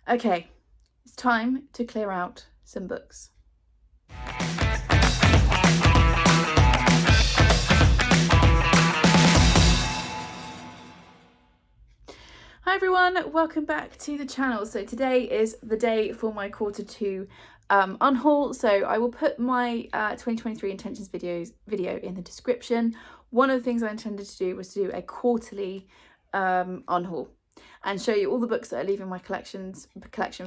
Okay, it's time to clear out some books. Hi everyone, welcome back to the channel. So today is the day for my quarter 2 unhaul. So I will put my 2023 intentions video in the description. One of the things I intended to do was to do a quarterly unhaul and show you all the books that are leaving my collection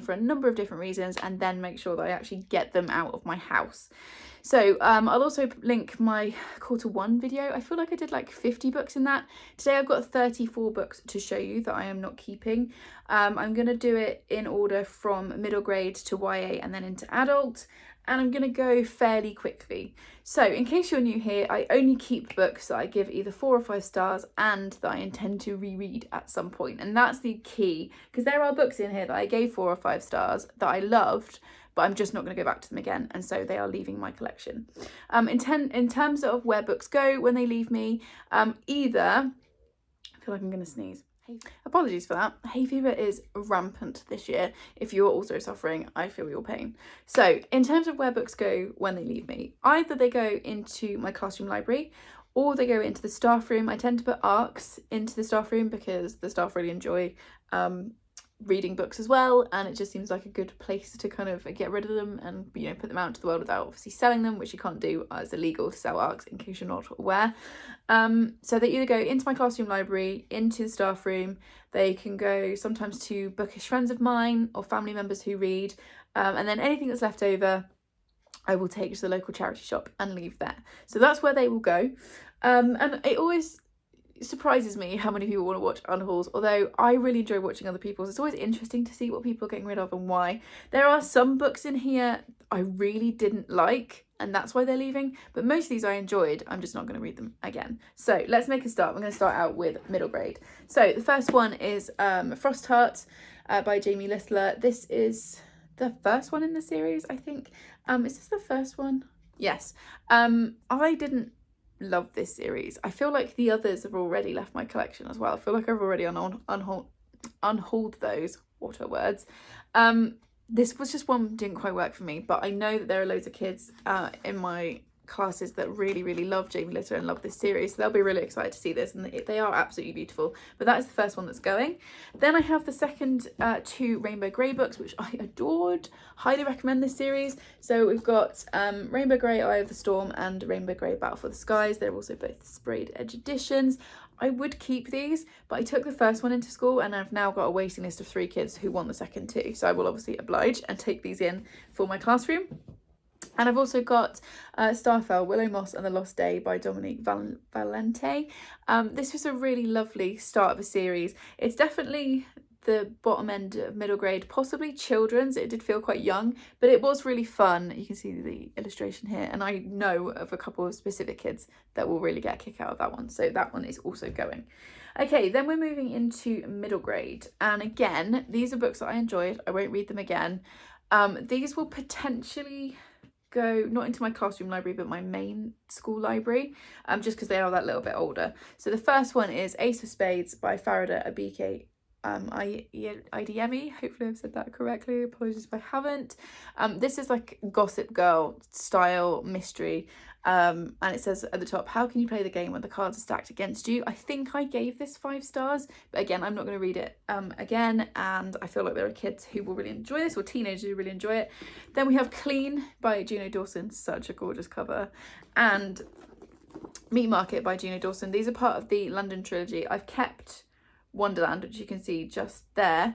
for a number of different reasons, and then make sure that I actually get them out of my house. So I'll also link my quarter 1 video. I feel like I did like 50 books in that. Today I've got 34 books to show you that I am not keeping. I'm going to do it in order from middle grade to YA and then into adult, and I'm going to go fairly quickly. So in case you're new here, I only keep books that I give either 4 or 5 stars and that I intend to reread at some point. And that's the key, because there are books in here that I gave 4 or 5 stars that I loved, but I'm just not going to go back to them again, and so they are leaving my collection. In terms of where books go when they leave me, either, I feel like I'm going to sneeze. Apologies for that. Hay fever is rampant this year. If you're also suffering, I feel your pain. So in terms of where books go when they leave me, either they go into my classroom library or they go into the staff room. I tend to put ARCs into the staff room because the staff really enjoy reading books as well, and it just seems like a good place to kind of get rid of them and, you know, put them out into the world without obviously selling them, which you can't do. It's illegal to sell ARCs, in case you're not aware. So they either go into my classroom library, into the staff room. They can go sometimes to bookish friends of mine or family members who read, and then anything that's left over I will take to the local charity shop and leave there. So that's where they will go. And it always surprises me how many people want to watch unhauls, although I really enjoy watching other people's. It's always interesting to see what people are getting rid of and why. There are some books in here I really didn't like, and that's why they're leaving, but most of these I enjoyed. I'm just not going to read them again. So let's make a start. I'm going to start out with middle grade. So the first one is Frost Heart by Jamie Littler. This is the first one in the series, I think. Is this the first one? Yes. I didn't love this series. I feel like the others have already left my collection as well. I feel like I've already unhauled those. What are words? This was just one that didn't quite work for me, but I know that there are loads of kids in my classes that really love Jamie Littler and love this series, so they'll be really excited to see this, and they are absolutely beautiful. But that is the first one that's going. Then I have the second 2 Rainbow Grey books, which I adored. Highly recommend this series. So we've got Rainbow Grey Eye of the Storm and Rainbow Grey Battle for the Skies. They're also both sprayed edge editions. I would keep these, but I took the first one into school and I've now got a waiting list of 3 kids who want the second 2, so I will obviously oblige and take these in for my classroom. And I've also got Starfell, Willow Moss and the Lost Day by Dominique Valente. This was a really lovely start of a series. It's definitely the bottom end of middle grade, possibly children's. It did feel quite young, but it was really fun. You can see the illustration here, and I know of a couple of specific kids that will really get a kick out of that one. So that one is also going. Okay, then we're moving into middle grade. And again, these are books that I enjoyed. I won't read them again. These will potentially go not into my classroom library but my main school library, just because they are that little bit older. So the first one is Ace of Spades by Farida Abike Idemi. Hopefully I've said that correctly, apologies if I haven't. This is like Gossip Girl style mystery, and it says at the top, how can you play the game when the cards are stacked against you? I think I gave this 5 stars, but again, I'm not going to read it again, and I feel like there are kids who will really enjoy this, or teenagers who really enjoy it. Then we have Clean by Juno Dawson, such a gorgeous cover, and Meat Market by Juno Dawson. These are part of the London trilogy. I've kept Wonderland, which you can see just there,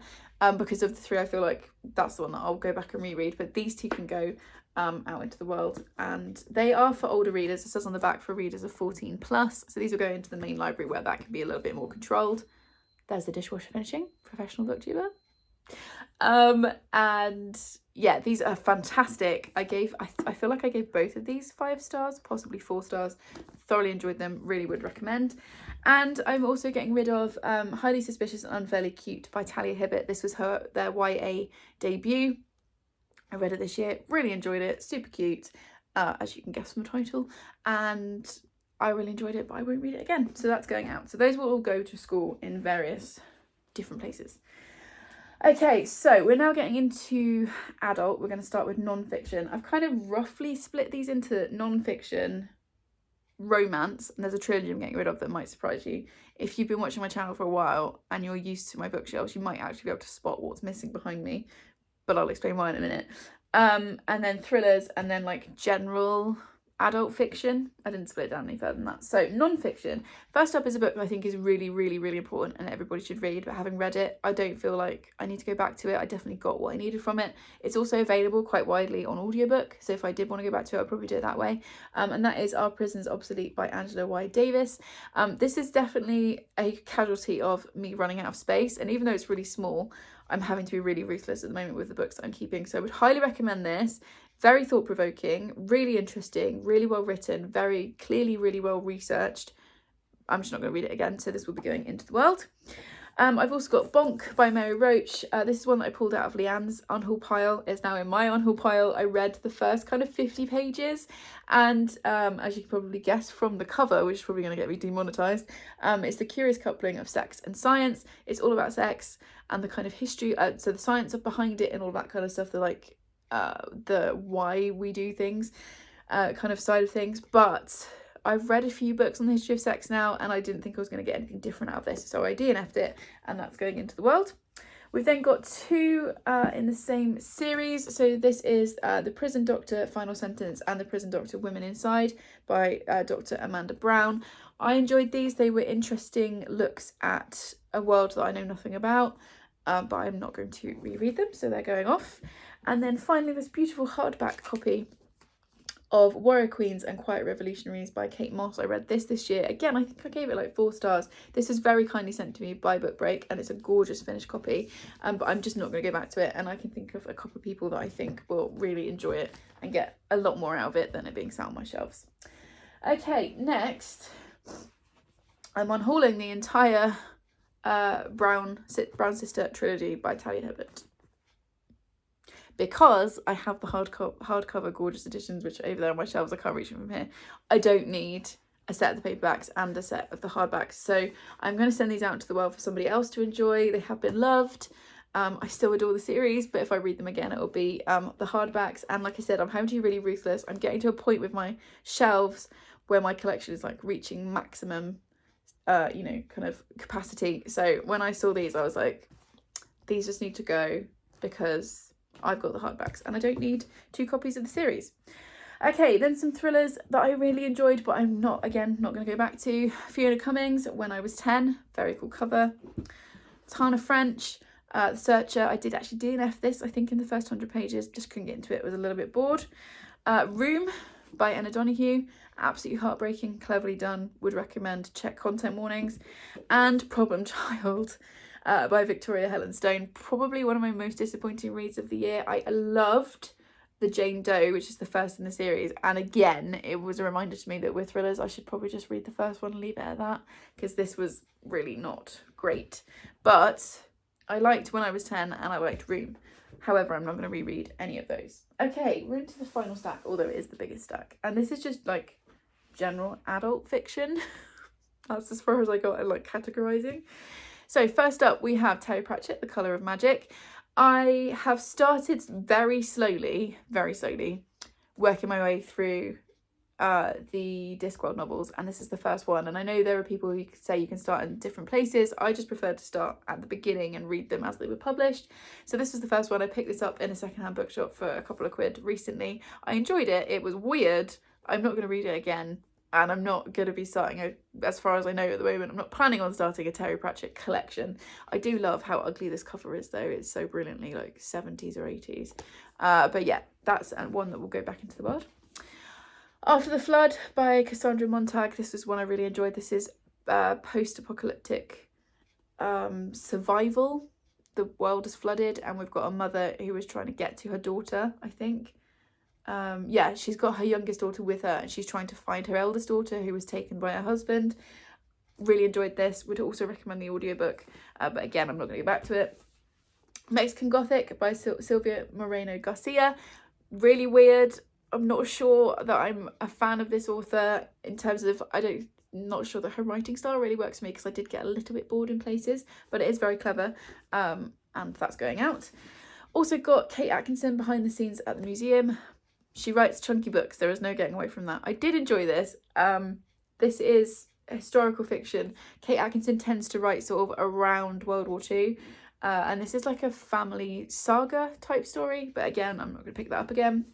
because of the 3 I feel like that's the one that I'll go back and reread, but these 2 can go out into the world, and they are for older readers. It says on the back for readers of 14 plus, so these will go into the main library where that can be a little bit more controlled. There's the dishwasher finishing, professional booktuber. And yeah, these are fantastic. I feel like I gave both of these 5 stars, possibly 4 stars. Thoroughly enjoyed them, really would recommend. And I'm also getting rid of Highly Suspicious and Unfairly Cute by Talia Hibbert. This was their YA debut. I read it this year, really enjoyed it, super cute, as you can guess from the title, and I really enjoyed it, but I won't read it again, so that's going out. So those will all go to school in various different places. Okay, so we're now getting into adult. We're going to start with non-fiction. I've kind of roughly split these into non-fiction, romance, and there's a trilogy I'm getting rid of that might surprise you. If you've been watching my channel for a while and you're used to my bookshelves, you might actually be able to spot what's missing behind me, but I'll explain why in a minute. And then thrillers, and then like general adult fiction. I didn't split it down any further than that. So non-fiction. First up is a book that I think is really, really, really important and everybody should read, but having read it, I don't feel like I need to go back to it. I definitely got what I needed from it. It's also available quite widely on audiobook, so if I did want to go back to it, I'd probably do it that way. And that is Are Prisons Obsolete by Angela Y. Davis. This is definitely a casualty of me running out of space, and even though it's really small, I'm having to be really ruthless at the moment with the books that I'm keeping. So I would highly recommend this. Very thought-provoking, really interesting, really well written, very clearly really well researched. I'm just not going to read it again, so this will be going into the world. I've also got Bonk by Mary Roach. This is one that I pulled out of Leanne's UNHAUL pile. It's now in my UNHAUL pile. I read the first kind of 50 pages, and as you can probably guess from the cover, which is probably going to get me demonetized, it's the curious coupling of sex and science. It's all about sex and the kind of history, so the science behind it and all that kind of stuff, the why we do things kind of side of things. But I've read a few books on the history of sex now, and I didn't think I was going to get anything different out of this, so I DNF'd it, and that's going into the world. We've then got two in the same series. So this is The Prison Doctor Final Sentence and The Prison Doctor Women Inside by Dr. Amanda Brown. I enjoyed these. They were interesting looks at a world that I know nothing about, but I'm not going to reread them, so they're going off. And then finally, this beautiful hardback copy of Warrior Queens and Quiet Revolutionaries by Kate Moss. I read this year. Again, I think I gave it like 4 stars. This was very kindly sent to me by Book Break, and it's a gorgeous finished copy. But I'm just not going to go back to it, and I can think of a couple of people that I think will really enjoy it and get a lot more out of it than it being sat on my shelves. Okay, next, I'm unhauling the entire Brown Sister trilogy by Talia Hibbert, because I have the hardcover gorgeous editions, which are over there on my shelves. I can't reach them from here. I don't need a set of the paperbacks and a set of the hardbacks, so I'm going to send these out into the world for somebody else to enjoy. They have been loved. I still adore the series, but if I read them again, it will be the hardbacks. And like I said, I'm having to be really ruthless. I'm getting to a point with my shelves where my collection is like reaching maximum kind of capacity. So when I saw these, I was like, these just need to go, because I've got the hardbacks and I don't need 2 copies of the series. Okay, then some thrillers that I really enjoyed, but I'm not going to go back to. Fiona Cummings, When I Was 10, very cool cover. Tana French, The Searcher. I did actually DNF this, I think, in the first 100 pages. Just couldn't get into it. Was a little bit bored. Room by Anna Donoghue. Absolutely heartbreaking, cleverly done. Would recommend. Check content warnings. And Problem Child by Victoria Helen Stone. Probably one of my most disappointing reads of the year. I loved the Jane Doe, which is the first in the series, and again it was a reminder to me that with thrillers I should probably just read the first one and leave it at that, because this was really not great. But I liked When I Was 10 and I liked Room. However, I'm not going to reread any of those. Okay, we're into the final stack, although it is the biggest stack, and this is just like general adult fiction. That's as far as I got at like categorizing. So first up, we have Terry Pratchett, The Colour of Magic. I have started very slowly, working my way through the Discworld novels, and this is the first one. And I know there are people who say you can start in different places. I just prefer to start at the beginning and read them as they were published. So this was the first one. I picked this up in a secondhand bookshop for a couple of quid recently. I enjoyed it. It was weird. I'm not going to read it again. And I'm not going to be starting, as far as I know at the moment, I'm not planning on starting a Terry Pratchett collection. I do love how ugly this cover is, though. It's so brilliantly like 70s or 80s. But yeah, that's one that will go back into the world. After the Flood by Cassandra Montag. This was one I really enjoyed. This is post-apocalyptic survival. The world is flooded, and we've got a mother who is trying to get to her daughter, I think. Yeah, she's got her youngest daughter with her, and she's trying to find her eldest daughter who was taken by her husband. Really enjoyed this. Would also recommend the audiobook, but again, I'm not going to go back to it. Mexican Gothic by Silvia Moreno Garcia. Really weird. I'm not sure that I'm a fan of this author in terms of, not sure that her writing style really works for me, because I did get a little bit bored in places, but it is very clever. and that's going out. Also got Kate Atkinson behind the scenes at the museum. She writes chunky books. There is no getting away from that. I did enjoy this. This is historical fiction. Kate Atkinson tends to write sort of around World War II. And this is like a family saga type story. But again, I'm not going to pick that up again.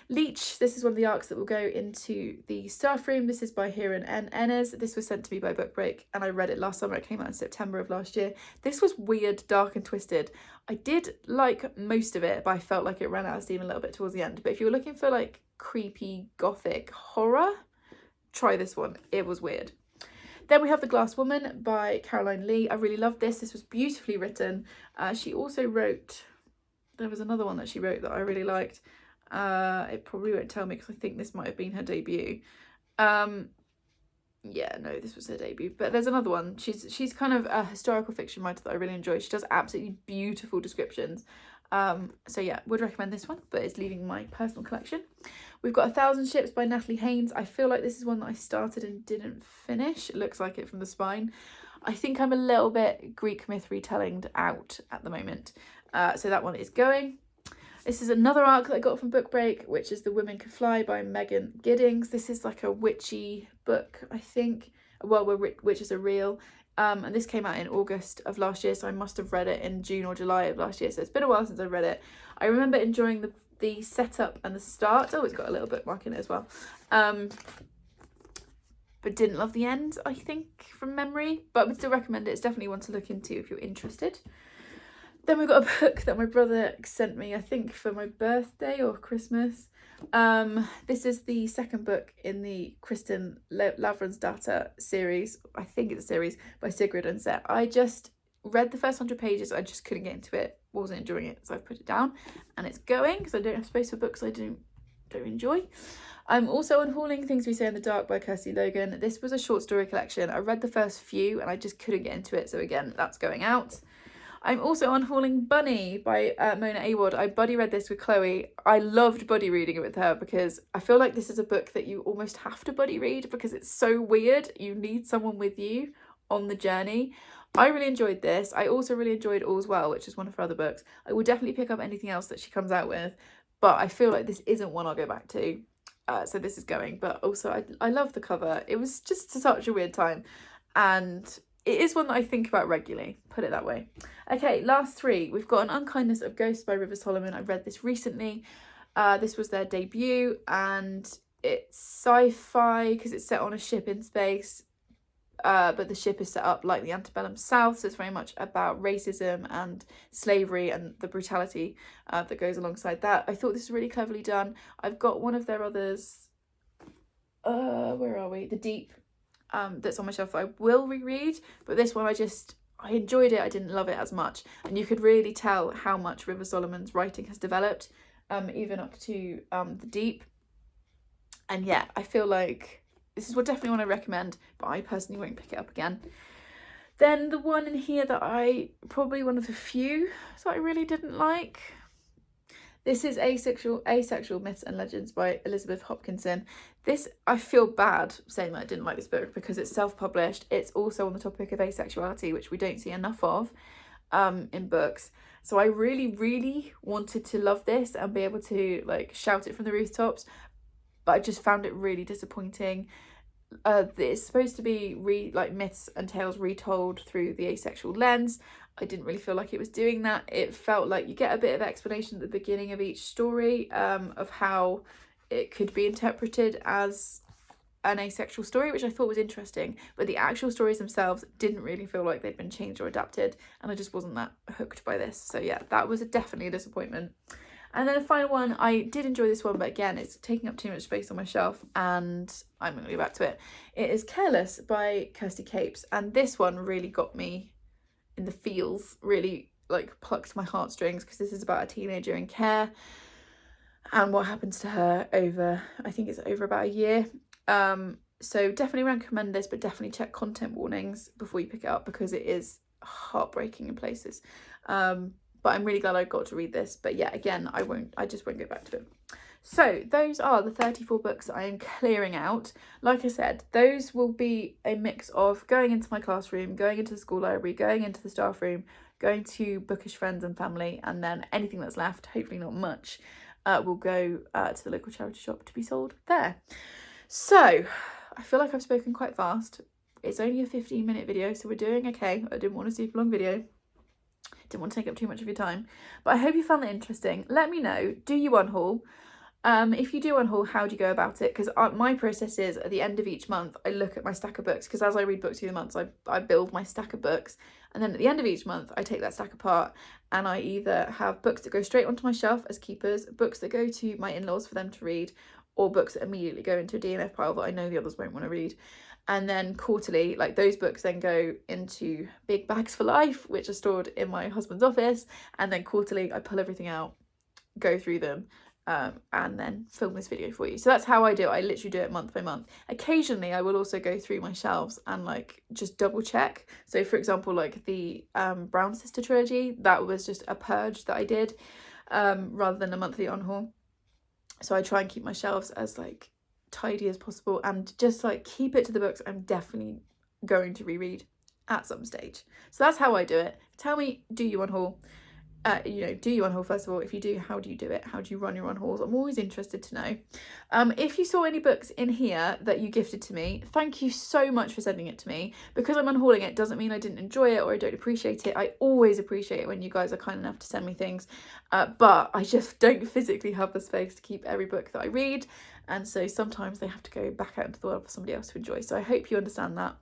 Leech, this is one of the arcs that will go into the staff room. This is by Hiran Enes. This was sent to me by Book Break and I read it last summer. It came out in September of last year. This was weird, dark and twisted. I did like most of it, but I felt like it ran out of steam a little bit towards the end. But if you're looking for like creepy gothic horror, try this one. It was weird. Then we have The Glass Woman by Caroline Lee. I really loved this. This was beautifully written. She also wrote, there was another one that she wrote that I really liked. It probably won't tell me because I think this might have been her debut. Yeah, no, this was her debut, but there's another one. She's kind of a historical fiction writer that I really enjoy. She does absolutely beautiful descriptions. So yeah, would recommend this one, but it's leaving my personal collection. We've got 1,000 Ships by Natalie Haynes. I feel like this is one that I started and didn't finish. It looks like it from the spine. I think I'm a little bit Greek myth retellinged out at the moment. So that one is going. This is another arc that I got from Book Break, which is The Women Could Fly by Megan Giddings. This is like a witchy book, I think. Well, where witches are real. And this came out in August of last year, so I must have read it in June or July of last year. So it's been a while since I've read it. I remember enjoying the setup and the start. Oh, it's got a little bookmark in it as well. But didn't love the end, I think, from memory. But I would still recommend it. It's definitely one to look into if you're interested. Then we've got a book that my brother sent me, I think, for my birthday or Christmas. This is the second book in the Kristen Lavransdatter series. I think it's a series by Sigrid Undset. I just read the first 100 pages. I just couldn't get into it. Wasn't enjoying it, so I've put it down. And it's going because I don't have space for books I don't enjoy. I'm also unhauling Things We Say in the Dark by Kirsty Logan. This was a short story collection. I read the first few and I just couldn't get into it. So again, that's going out. I'm also unhauling Bunny by Mona Awad. I buddy read this with Chloe. I loved buddy reading it with her because I feel like this is a book that you almost have to buddy read because it's so weird. You need someone with you on the journey. I really enjoyed this. I also really enjoyed All's Well, which is one of her other books. I will definitely pick up anything else that she comes out with, but I feel like this isn't one I'll go back to. So this is going, but also I love the cover. It was just such a weird time, and it is one that I think about regularly, put it that way. Okay, last three. We've got An Unkindness of Ghosts by River Solomon. I read this recently. This was their debut, and it's sci-fi because it's set on a ship in space, but the ship is set up like the antebellum South, so it's very much about racism and slavery and the brutality that goes alongside that. I thought this was really cleverly done. I've got one of their others, where are we? The Deep, that's on my shelf that I will reread, but this one I enjoyed it. I didn't love it as much, and you could really tell how much River Solomon's writing has developed, even up to The Deep. And yeah, I feel like this is definitely one I recommend, but I personally won't pick it up again. Then the one in here that probably one of the few that I really didn't like. This is Asexual Myths and Legends by Elizabeth Hopkinson. This, I feel bad saying that I didn't like this book because it's self-published. It's also on the topic of asexuality, which we don't see enough of in books. So I really, really wanted to love this and be able to like shout it from the rooftops, but I just found it really disappointing. It's supposed to be myths and tales retold through the asexual lens. I didn't really feel like it was doing that. It felt like you get a bit of explanation at the beginning of each story of how it could be interpreted as an asexual story, which I thought was interesting, but the actual stories themselves didn't really feel like they'd been changed or adapted, and I just wasn't that hooked by this. So yeah, that was definitely a disappointment. And then a final one, I did enjoy this one, but again, it's taking up too much space on my shelf and I'm going to go back to it. It is Careless by Kirsty Capes, and this one really got me in the feels, really like plucked my heartstrings, because this is about a teenager in care and what happens to her over, I think it's over about a year. So definitely recommend this, but definitely check content warnings before you pick it up because it is heartbreaking in places. But I'm really glad I got to read this. But yeah, again, I just won't go back to it. So those are the 34 books I am clearing out. Like I said, those will be a mix of going into my classroom, going into the school library, going into the staff room, going to bookish friends and family, and then anything that's left, hopefully not much, will go to the local charity shop to be sold there. So I feel like I've spoken quite fast. It's only a 15-minute video, so we're doing okay. I didn't want a super long video. Didn't want to take up too much of your time, but I hope you found that interesting. Let me know, do you unhaul? If you do unhaul, how do you go about it? Because my process is, at the end of each month, I look at my stack of books, because as I read books through the months, I build my stack of books, and then at the end of each month, I take that stack apart, and I either have books that go straight onto my shelf as keepers, books that go to my in-laws for them to read, or books that immediately go into a DNF pile that I know the others won't want to read. And then quarterly, like those books then go into big bags for life, which are stored in my husband's office, and then quarterly I pull everything out, go through them, and then film this video for you. So that's how I do it. I literally do it month by month. Occasionally I will also go through my shelves and like just double check. So for example, like the Brown Sister trilogy, that was just a purge that I did, rather than a monthly unhaul. So I try and keep my shelves as like tidy as possible, and just like keep it to the books I'm definitely going to reread at some stage. So that's how I do it. Tell me, do you unhaul? Do you unhaul first of all? If you do, how do you do it? How do you run your unhauls? I'm always interested to know. If you saw any books in here that you gifted to me, thank you so much for sending it to me. Because I'm unhauling it doesn't mean I didn't enjoy it or I don't appreciate it. I always appreciate it when you guys are kind enough to send me things, but I just don't physically have the space to keep every book that I read, and so sometimes they have to go back out into the world for somebody else to enjoy. So I hope you understand that.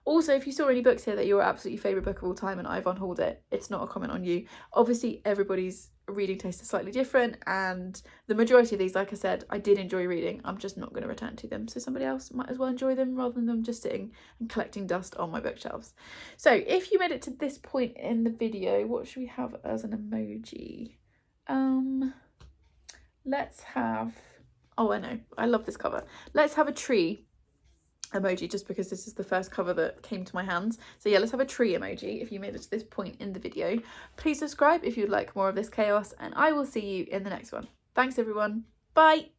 Also, if you saw any books here that your absolutely favourite book of all time and I've unhauled it, it's not a comment on you. Obviously everybody's reading taste is slightly different, and the majority of these, like I said, I did enjoy reading. I'm just not going to return to them, so somebody else might as well enjoy them rather than them just sitting and collecting dust on my bookshelves. So if you made it to this point in the video, what should we have as an emoji? Let's have, oh I know, I love this cover. Let's have a tree emoji, just because this is the first cover that came to my hands. So yeah, let's have a tree emoji if you made it to this point in the video. Please subscribe if you'd like more of this chaos, and I will see you in the next one. Thanks everyone, bye.